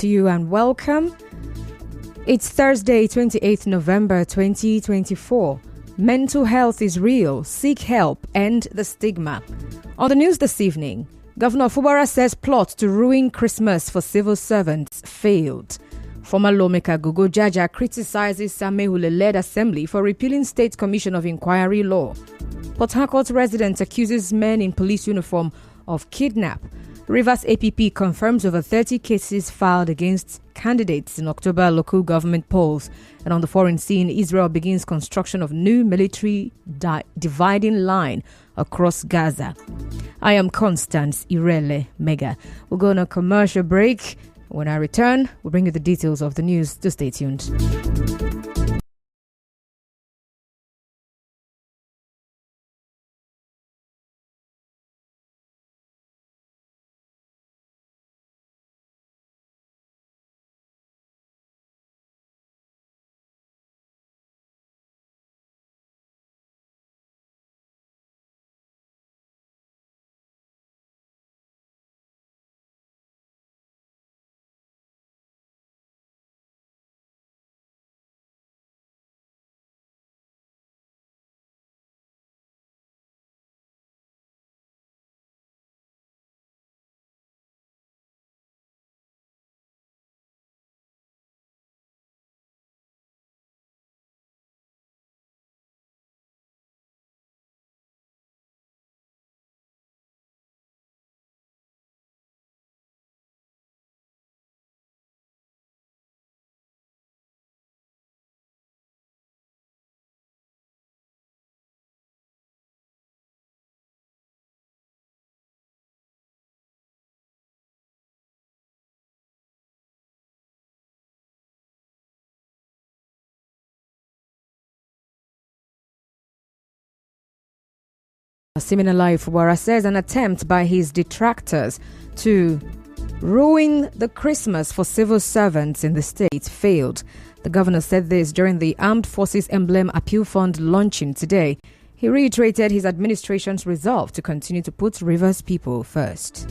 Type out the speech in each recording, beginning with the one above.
to you and welcome. It's Thursday, 28th November 2024. Mental health is real. Seek help. End the stigma. On the news this evening, Governor Fubara says plot to ruin Christmas for civil servants failed. Former lawmaker Gogo Jaja criticizes Samehule-led assembly for repealing State Commission of Inquiry law. Port Harcourt resident accuses men in police uniform of kidnap. Rivers APP confirms over 30 cases filed against candidates in October local government polls. And on the foreign scene, Israel begins construction of new military dividing line across Gaza. I am Constance Irele Mega. We'll go on a commercial break. When I return, we'll bring you the details of the news. Do stay tuned. Siminalayi Fubara says an attempt by his detractors to ruin the Christmas for civil servants in the state failed. The governor said this during the Armed Forces Emblem Appeal Fund launching today. He reiterated his administration's resolve to continue to put Rivers people first.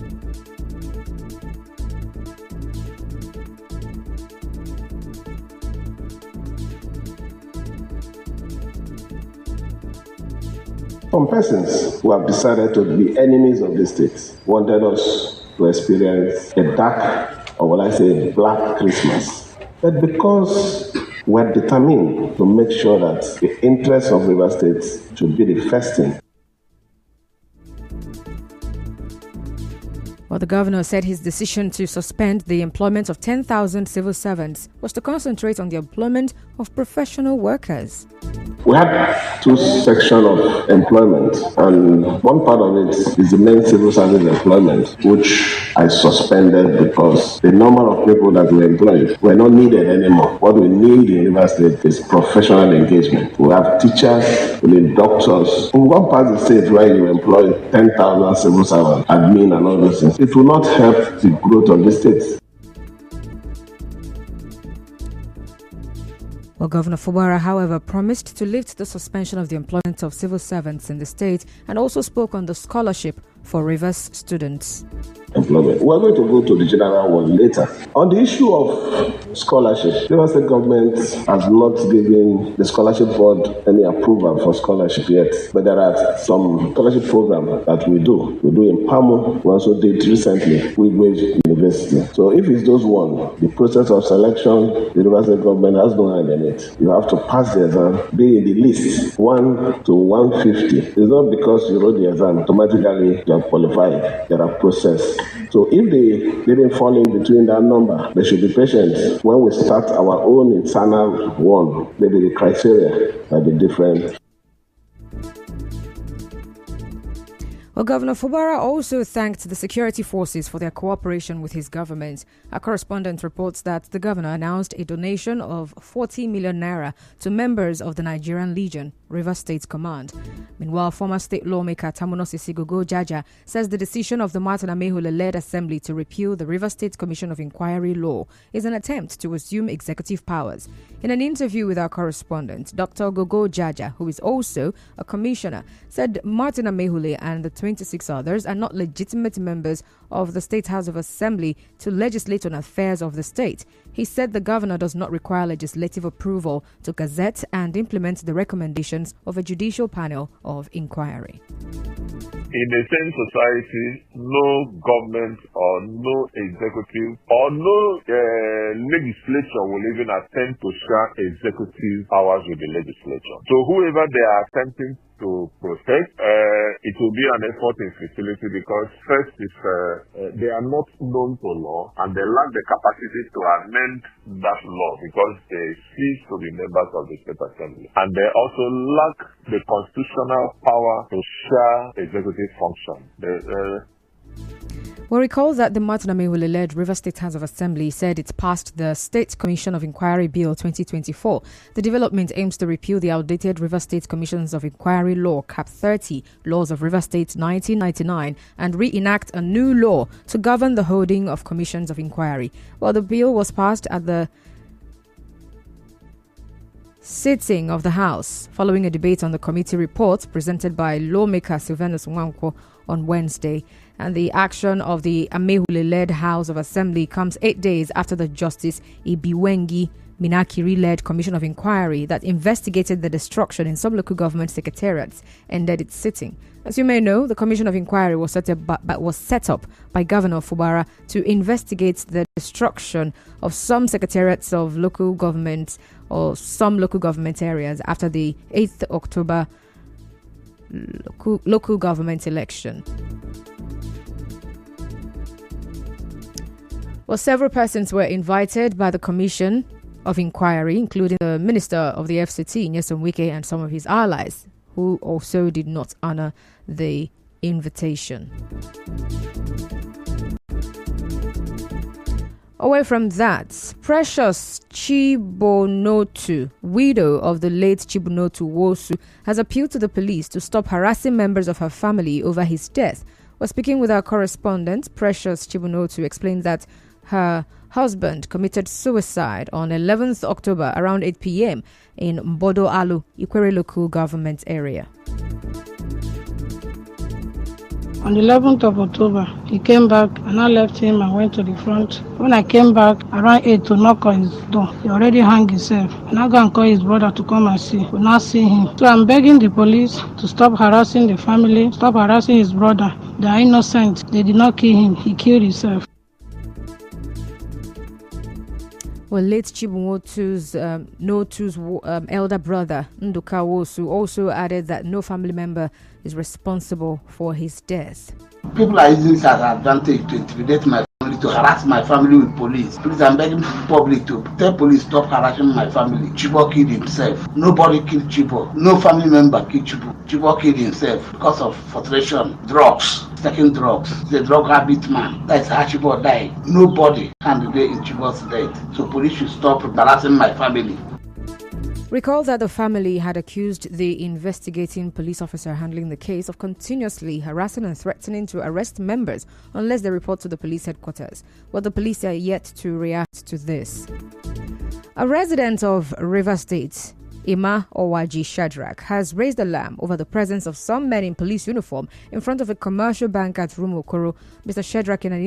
Some persons who have decided to be enemies of the state wanted us to experience a dark, or will I say black Christmas. But because we're determined to make sure that the interests of River State should be the first thing. Well, the governor said his decision to suspend the employment of 10,000 civil servants was to concentrate on the employment of professional workers. We had two sections of employment, and one part of it is the main civil service employment, which I suspended because the number of people that we employed were not needed anymore. What we need in River State is professional engagement. We have teachers, we need doctors. In one part of the state where you employ 10,000 civil servants, admin and all those things, it will not help the growth of the state. Well, Governor Fubara, however, promised to lift the suspension of the employment of civil servants in the state and also spoke on the scholarship for Rivers students. Employment. We're going to go to the general one later. On the issue of scholarship, the State government has not given the scholarship board any approval for scholarship yet, but there are some scholarship programs that we do. We do in PAMU, we also did recently Wigwage University. So if it's those ones, the process of selection, the State government has no hand in it. You have to pass the exam, be in the list 1 to 150. It's not because you wrote the exam, automatically you are qualified. There are processes. So if they didn't fall in between that number, they should be patient. When we start our own internal one, maybe the criteria might be different. Well, Governor Fubara also thanked the security forces for their cooperation with his government. Our correspondent reports that the governor announced a donation of 40 million naira to members of the Nigerian Legion, Rivers State Command. Meanwhile, former state lawmaker Tamunosisi Gogo Jaja says the decision of the Martin Amehule-led assembly to repeal the Rivers State Commission of Inquiry law is an attempt to assume executive powers. In an interview with our correspondent, Dr. Gogo Jaja, who is also a commissioner, said Martin Amehule and the 26 others are not legitimate members of the State House of Assembly to legislate on affairs of the state. He said the governor does not require legislative approval to gazette and implement the recommendations of a judicial panel of inquiry. In a sane society, no government or no executive or no legislature will even attempt to share executive powers with the legislature. So whoever they are attempting to protect, it will be an effort in futility because first is they are not known to law and they lack the capacity to amend that law because they cease to be members of the State Assembly. And they also lack the constitutional power to share executive function. Well, recall that the Martin Amaewhule-led Rivers State House of Assembly said it passed the State Commission of Inquiry Bill 2024. The development aims to repeal the outdated Rivers State Commissions of Inquiry Law, Cap 30, Laws of Rivers State 1999, and reenact a new law to govern the holding of commissions of inquiry. Well, the bill was passed at the sitting of the House following a debate on the committee report presented by lawmaker Sylvanus Nwankwo on Wednesday. And the action of the Amaewhule-led House of Assembly comes 8 days after the Justice Ibiwengi Minakiri-led Commission of Inquiry that investigated the destruction in some local government secretariats ended its sitting. As you may know, the Commission of Inquiry was set up by Governor Fubara to investigate the destruction of some secretariats of local government or some local government areas after the 8th October local government election. Well, several persons were invited by the Commission of Inquiry, including the Minister of the FCT, Nyesom Wike, and some of his allies, who also did not honor the invitation. Away from that, Precious Chibunotu, widow of the late Chibunotu Wosu, has appealed to the police to stop harassing members of her family over his death. While speaking with our correspondent, Precious Chibunotu explained that her husband committed suicide on 11th October around 8 p.m. in Mbodo Alu, Ikwere local government area. On the 11th of October, he came back and I left him and went to the front. When I came back around 8 to knock on his door, he already hung himself. And I go and call his brother to come and see. We not see him. So I'm begging the police to stop harassing the family, stop harassing his brother. They are innocent. They did not kill him. He killed himself. Well, late Chibunotu's elder brother, Nduka Wosu, also added that no family member is responsible for his death. People are using this as an advantage to intimidate my family, to harass my family with police. Please, I'm begging the public to tell police stop harassing my family. Chibok killed himself. Nobody killed Chibok. No family member killed Chibok. Chibok killed himself because of frustration, drugs, taking drugs. He's a drug habit man. That's how Chibok died. Nobody can relate in Chibok's death. So police should stop harassing my family. Recall that the family had accused the investigating police officer handling the case of continuously harassing and threatening to arrest members unless they report to the police headquarters. Well, the police are yet to react to this. A resident of Rivers State, Ima Owaji Shadrach, has raised alarm over the presence of some men in police uniform in front of a commercial bank at Rumokoro. Mr. Shadrach, in an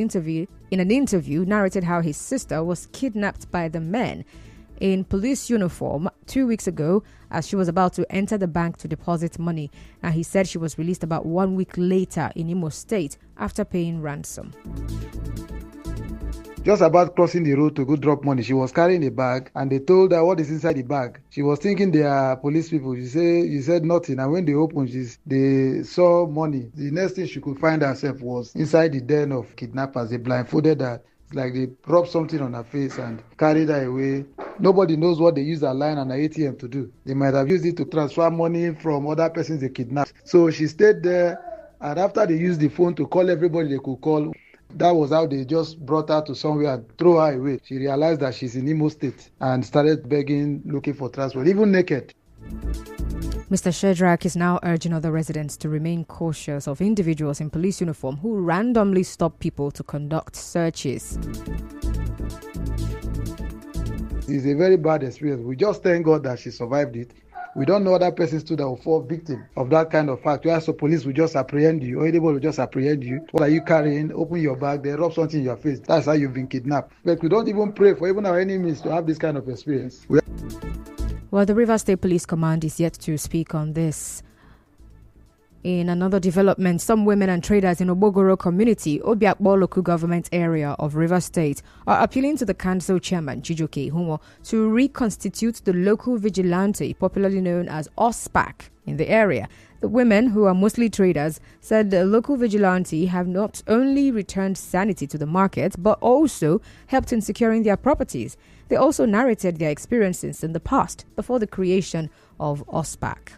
interview, narrated how his sister was kidnapped by the men in police uniform 2 weeks ago as she was about to enter the bank to deposit money, and he said she was released about 1 week later in Imo State after paying ransom. Just about crossing the road to go drop money, she was carrying a bag and they told her what is inside the bag. She was thinking they are police people. You said nothing, and when they opened, they saw money. The next thing she could find herself was inside the den of kidnappers. They blindfolded her. It's like they rubbed something on her face and carried her away. Nobody knows what they use her line and her ATM to do. They might have used it to transfer money from other persons they kidnapped. So she stayed there, and after they used the phone to call everybody they could call, that was how they just brought her to somewhere and throw her away. She realized that she's in Imo State and started begging, looking for transport, even naked. Mr. Shadrach is now urging other residents to remain cautious of individuals in police uniform who randomly stop people to conduct searches. It's a very bad experience. We just thank God that she survived it. We don't know other persons too that will fall victim of that kind of fact. Where so police will just apprehend you, or anybody will just apprehend you. What are you carrying? Open your bag, they rub something in your face. That's how you've been kidnapped. But we don't even pray for even our enemies to have this kind of experience. Well, the Rivers State Police Command is yet to speak on this. In another development, some women and traders in Obogoro community, Obiakbo local government area of Rivers State, are appealing to the council chairman, Chijioke Ihunwo, to reconstitute the local vigilante, popularly known as OSPAC, in the area. The women, who are mostly traders, said the local vigilante have not only returned sanity to the market, but also helped in securing their properties. They also narrated their experiences in the past before the creation of OSPAC.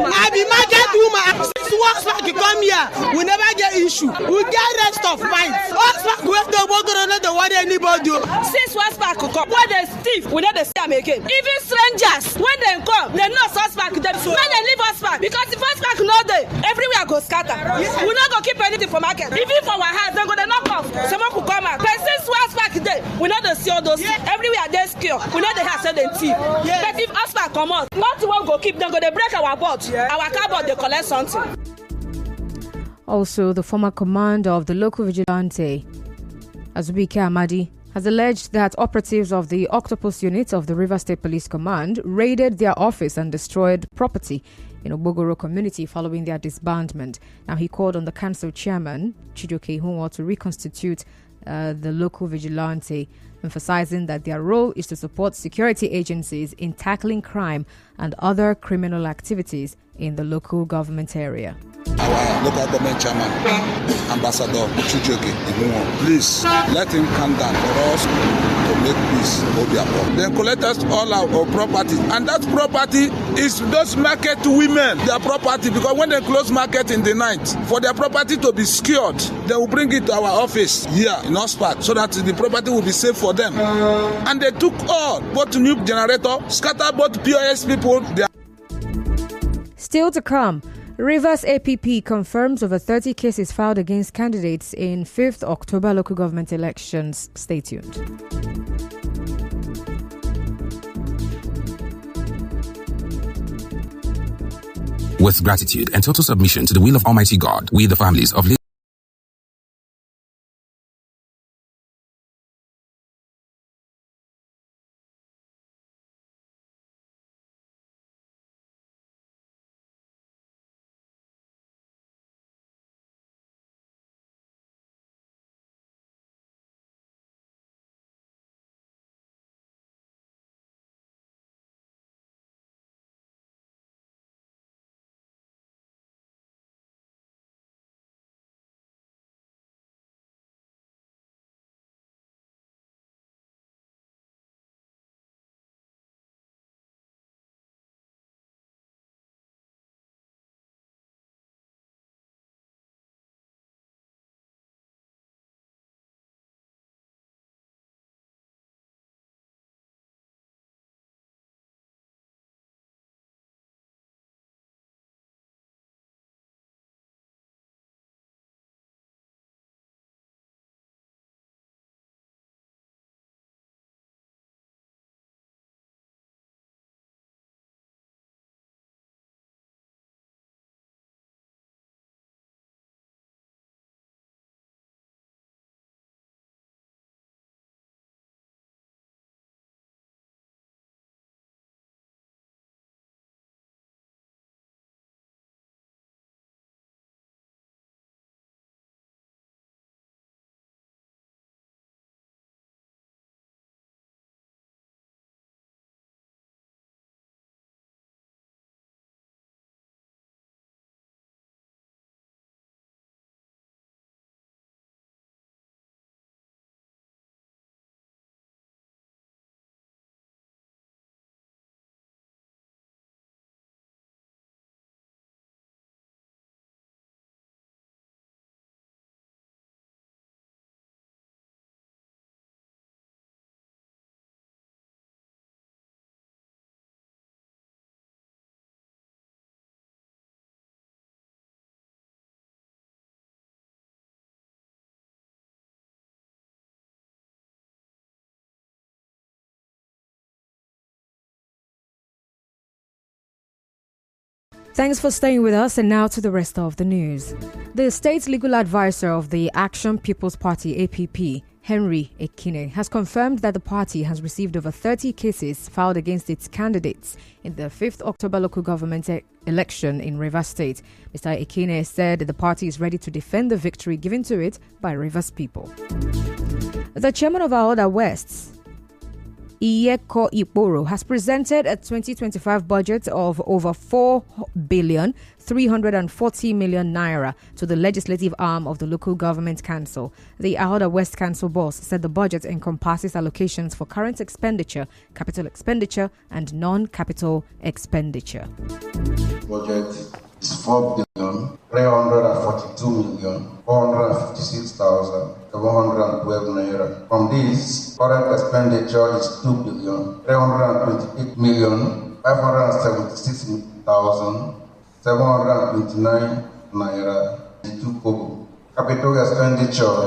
I be market woman. Since works back you come here, we never get issue. We get rest of mind. Works back we have to work on the what anybody do. Since works back come, when they thief, we know they see them again. Even strangers, when they come, they know us back them. When they leave us back, because if us back no day, everywhere go scatter. We not go keep anything for market. Even for our house, they go they knock off. Someone could come out. But since works back day, we know they see all those. Everywhere they secure. We know they have said they thief. But if us back come out, not one go keep them. Go they break our board. Our cardboard, they collect something. Also, the former commander of the local vigilante, Azubike Amadi, has alleged that operatives of the Octopus unit of the Rivers State Police Command raided their office and destroyed property in Obogoro community following their disbandment. Now, he called on the council chairman, Chijioke Ihunwo, to reconstitute the local vigilante, emphasizing that their role is to support security agencies in tackling crime and other criminal activities in the local government area. Our local government chairman, Ambassador Chijioke Ihunwo, please let him come down for us to make peace. They collect us all our property, and that property is those market women, their property, because when they close market in the night, for their property to be secured, they will bring it to our office here in OSPAC so that the property will be safe for them. And they took all, both new generator, scatter both POS people. Still to come, Rivers APP confirms over 30 cases filed against candidates in 5th October local government elections. Stay tuned. With gratitude and total submission to the will of Almighty God, we, the families of Thanks for staying with us, and now to the rest of the news. The state legal advisor of the Action People's Party, APP, Henry Ekine, has confirmed that the party has received over 30 cases filed against its candidates in the 5th October local government election in Rivers State. Mr. Ekine said the party is ready to defend the victory given to it by Rivers people. The chairman of Ahoda West, Iyeko Ikporo, has presented a 2025 budget of over 4,340 million naira to the legislative arm of the local government council. The Ahoda West Council boss said the budget encompasses allocations for current expenditure, capital expenditure, and non-capital expenditure. Budget is 4,342,456,712 naira. From this, current expenditure is 2,328,576,729 naira. 2 kobo. Capital expenditure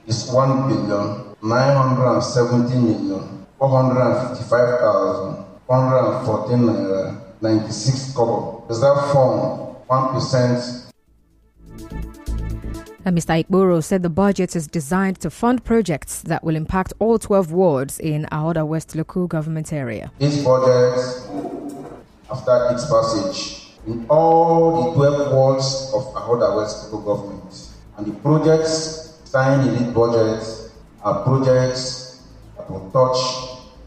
is 1,970,455,114 naira. 96 kobo. Reserve fund 1%. Mr. Ikporo said the budget is designed to fund projects that will impact all 12 wards in Ahoda West local government area. This budget, after its passage, in all the 12 wards of Ahoda West local government, and the projects signed in this budget are projects that will touch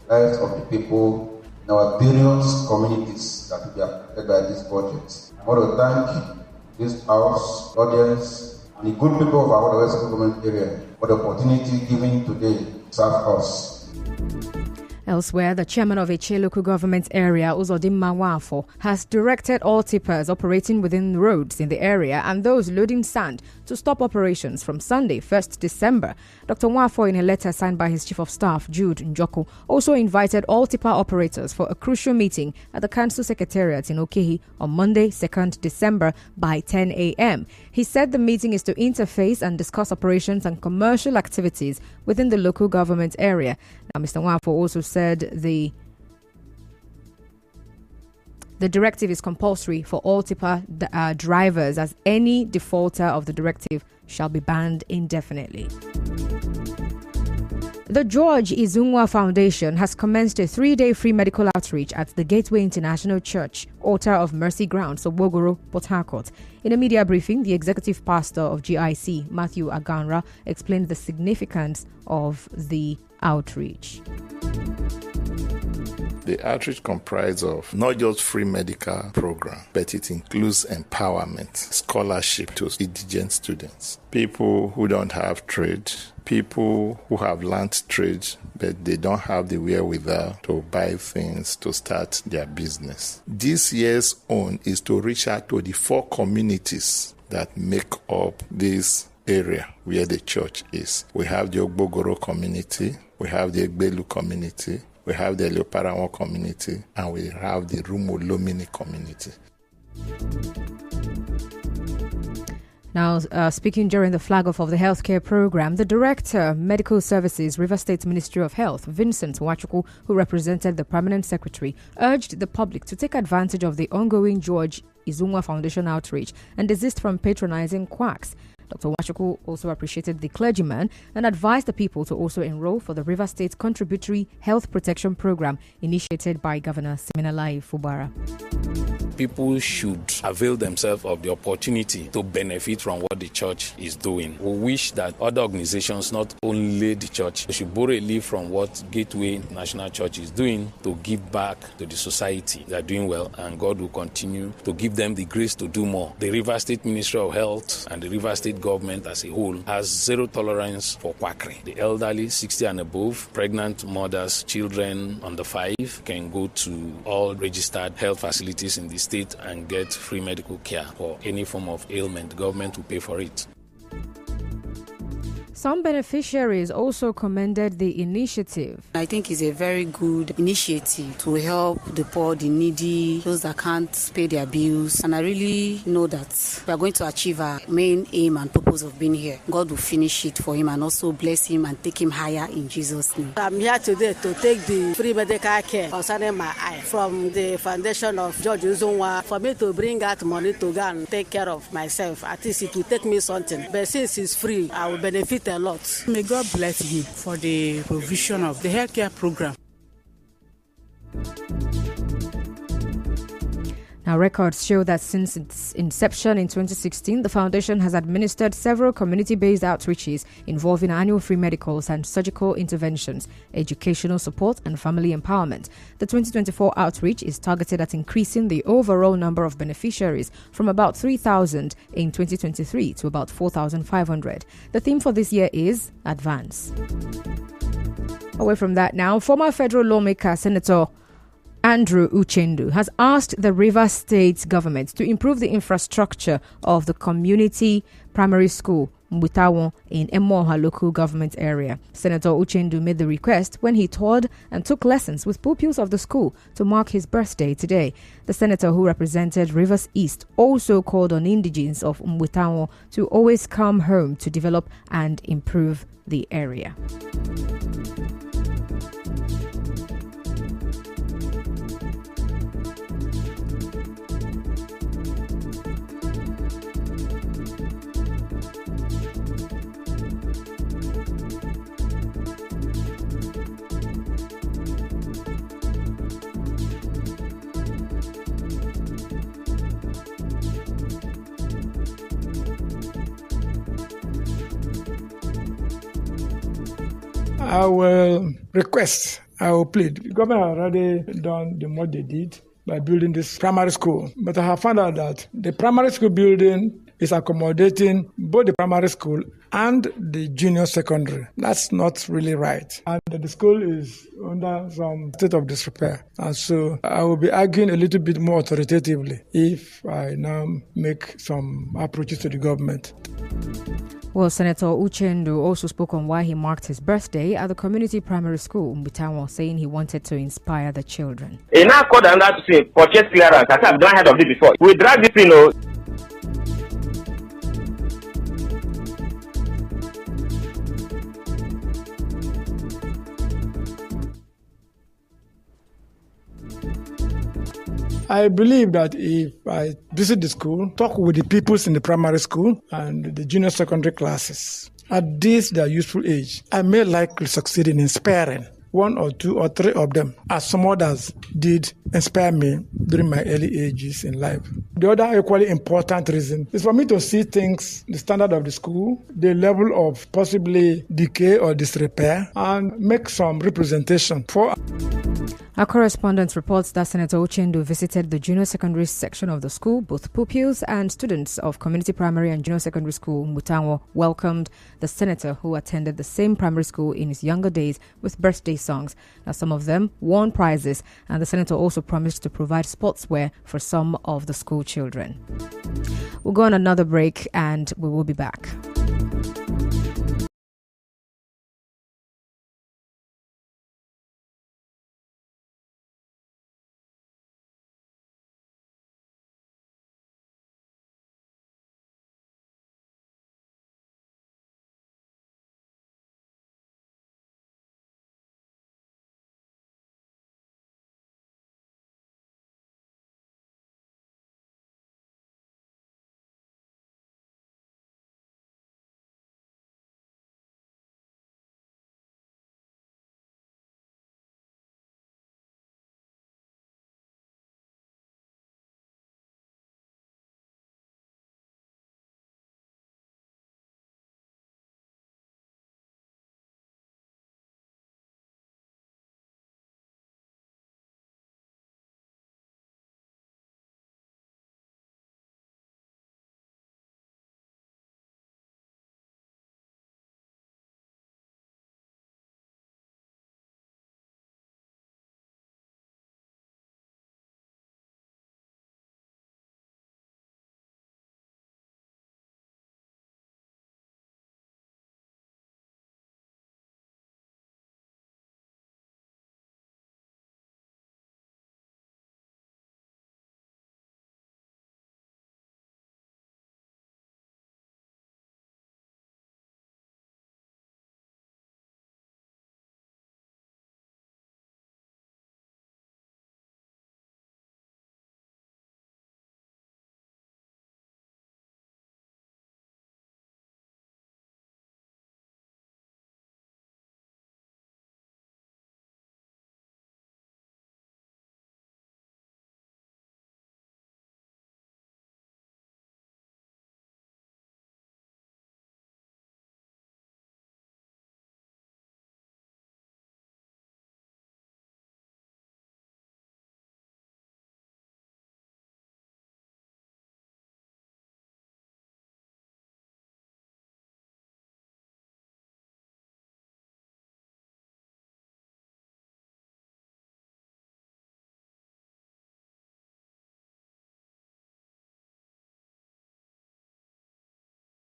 the lives of the people in our various communities that will be affected by this budget. I want to thank this House, audience, and the good people of our West government area for the opportunity given today to serve us. Elsewhere, the chairman of Eche local government area, Uzodimma Nwafo, has directed all tippers operating within roads in the area and those loading sand to stop operations from Sunday, 1st December. Dr. Nwafo, in a letter signed by his chief of staff, Jude Njoku, also invited all tipper operators for a crucial meeting at the council secretariat in Okehi on Monday, 2nd December by 10 a.m. He said the meeting is to interface and discuss operations and commercial activities within the local government area. Now, Mr. Nwafo also said the directive is compulsory for all tipper drivers, as any defaulter of the directive shall be banned indefinitely. The George Izungwa Foundation has commenced a 3-day free medical outreach at the Gateway International Church, Altar of Mercy Grounds, Obogoro, Port Harcourt. In a media briefing, the executive pastor of GIC, Matthew Aganra, explained the significance of the outreach. The outreach comprises of not just free medical program, but it includes empowerment, scholarship to indigent students, people who don't have trade, people who have learned trade, but they don't have the wherewithal to buy things to start their business. This year's own is to reach out to the 4 communities that make up this area where the church is. We have the Ogbogoro community, we have the Egbelu community, we have the Leoparawan community, and we have the Rumolomini community. Now, speaking during the flag-off of the healthcare program, the Director, Medical Services, Rivers State Ministry of Health, Vincent Nwachukwu, who represented the Permanent Secretary, urged the public to take advantage of the ongoing George Izungwa Foundation outreach and desist from patronizing quacks. Dr. Nwachukwu also appreciated the clergyman and advised the people to also enroll for the Rivers State Contributory Health Protection Program initiated by Governor Siminalayi Fubara. People should avail themselves of the opportunity to benefit from what the church is doing. We wish that other organizations, not only the church, should borrow a leaf from what Gateway National Church is doing to give back to the society. They are doing well, and God will continue to give them the grace to do more. The Rivers State Ministry of Health and the Rivers State government as a whole has zero tolerance for quackery. The elderly, 60 and above, pregnant mothers, children under 5 can go to all registered health facilities in the state and get free medical care for any form of ailment. The government will pay for it. Some beneficiaries also commended the initiative. I think it's a very good initiative to help the poor, the needy, those that can't pay their bills. And I really know that we are going to achieve our main aim and purpose of being here. God will finish it for him and also bless him and take him higher in Jesus' name. I'm here today to take the free medical care concerning my eye from the foundation of George Uzunwa for me to bring out money to go and take care of myself. At least it will take me something. But since it's free, I will benefit a lot. May God bless you for the provision of the healthcare program. Now, records show that since its inception in 2016, the foundation has administered several community-based outreaches involving annual free medicals and surgical interventions, educational support, and family empowerment. The 2024 outreach is targeted at increasing the overall number of beneficiaries from about 3,000 in 2023 to about 4,500. The theme for this year is Advance. Away from that now, former federal lawmaker Senator Andrew Uchendu has asked the Rivers State government to improve the infrastructure of the community primary school Mbutawon in Emoha local government area. Senator Uchendu made the request when he toured and took lessons with pupils of the school to mark his birthday today. The senator, who represented Rivers East, also called on indigents of Mbutawon to always come home to develop and improve the area. I will plead. The government has already done the more they did by building this primary school. But I have found out that the primary school building is accommodating both the primary school and the junior secondary. That's not really right. And the school is under some state of disrepair. And so I will be arguing a little bit more authoritatively if I now make some approaches to the government. Well, Senator Uchendu also spoke on why he marked his birthday at the community primary school Mbutawon, saying he wanted to inspire the children. In our code, I'm to say purchase clearance. I have not heard of it before. We drag this thing. I believe that if I visit the school, talk with the pupils in the primary school and the junior secondary classes, at this their useful age, I may likely succeed in inspiring one or two or three of them, as some others did inspire me during my early ages in life. The other equally important reason is for me to see things, the standard of the school, the level of possibly decay or disrepair, and make some representation for. Our correspondent reports that Senator Uchendu visited the junior secondary section of the school. Both pupils and students of community primary and junior secondary school Mbutawon welcomed the senator, who attended the same primary school in his younger days, with birthday songs. Now, some of them won prizes, and the senator also promised to provide sportswear for some of the school children. We'll go on another break and we will be back.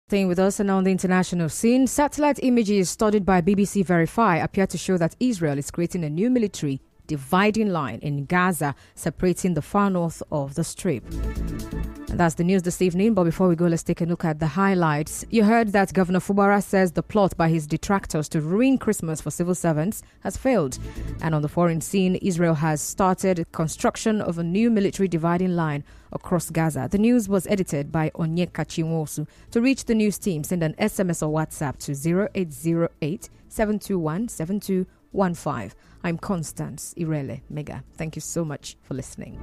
Staying with us and on the international scene, satellite images studied by BBC Verify appear to show that Israel is creating a new military dividing line in Gaza, separating the far north of the Strip. And that's the news this evening, but before we go, let's take a look at the highlights. You heard that Governor Fubara says the plot by his detractors to ruin Christmas for civil servants has failed. And on the foreign scene, Israel has started construction of a new military dividing line across Gaza. The news was edited by Onyeka Chinwosu. To reach the news team, send an SMS or WhatsApp to 0808 721 7215. I'm Constance Irele Mega. Thank you so much for listening.